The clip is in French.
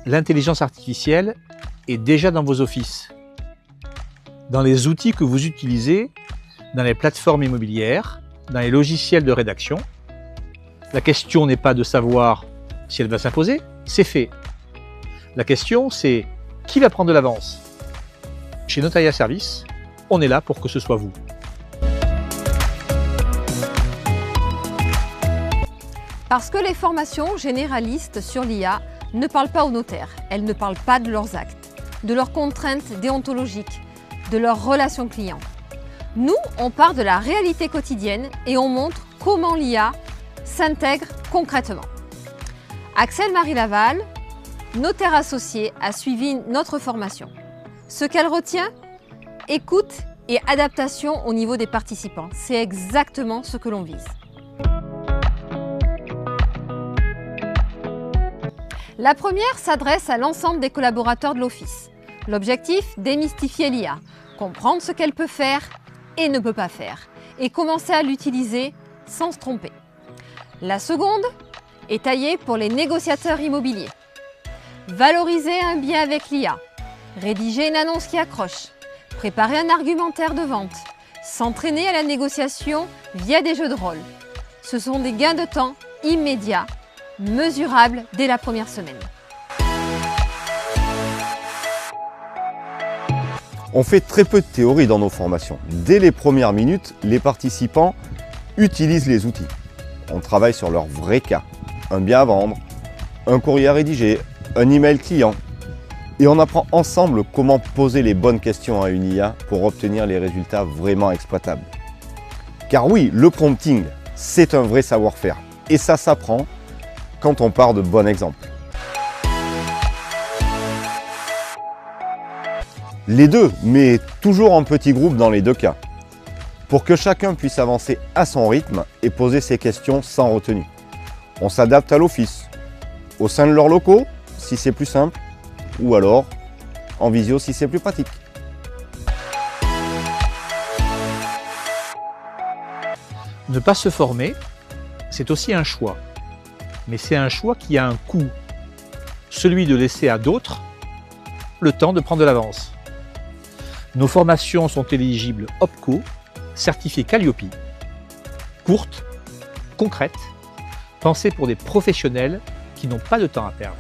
l'intelligence artificielle est déjà dans vos offices, dans les outils que vous utilisez, dans les plateformes immobilières, dans les logiciels de rédaction. La question n'est pas de savoir si elle va s'imposer, c'est fait. La question, c'est qui va prendre de l'avance? Chez Notariat Service, on est là pour que ce soit vous. Parce que les formations généralistes sur l'IA ne parlent pas aux notaires, elles ne parlent pas de leurs actes, de leurs contraintes déontologiques, de leurs relations clients. Nous, on part de la réalité quotidienne et on montre comment l'IA s'intègre concrètement. Axelle Marie Laval, notaire associée, a suivi notre formation. Ce qu'elle retient, écoute et adaptation au niveau des participants. C'est exactement ce que l'on vise. La première s'adresse à l'ensemble des collaborateurs de l'Office. L'objectif, démystifier l'IA, comprendre ce qu'elle peut faire et ne peut pas faire, et commencer à l'utiliser sans se tromper. La seconde est taillée pour les négociateurs immobiliers. Valoriser un bien avec l'IA, rédiger une annonce qui accroche, préparer un argumentaire de vente, s'entraîner à la négociation via des jeux de rôle. Ce sont des gains de temps immédiats, mesurables dès la première semaine. On fait très peu de théorie dans nos formations. Dès les premières minutes, les participants utilisent les outils. On travaille sur leur vrai cas. Un bien à vendre, un courrier à rédiger, un email client. Et on apprend ensemble comment poser les bonnes questions à une IA pour obtenir les résultats vraiment exploitables. Car oui, le prompting, c'est un vrai savoir-faire. Et ça s'apprend quand on part de bons exemples. Les deux, mais toujours en petits groupes dans les deux cas, pour que chacun puisse avancer à son rythme et poser ses questions sans retenue. On s'adapte à l'office, au sein de leurs locaux, si c'est plus simple, ou alors en visio si c'est plus pratique. Ne pas se former, c'est aussi un choix. Mais c'est un choix qui a un coût, celui de laisser à d'autres le temps de prendre de l'avance. Nos formations sont éligibles OPCO, certifiées Calliope, courtes, concrètes, pensées pour des professionnels qui n'ont pas de temps à perdre.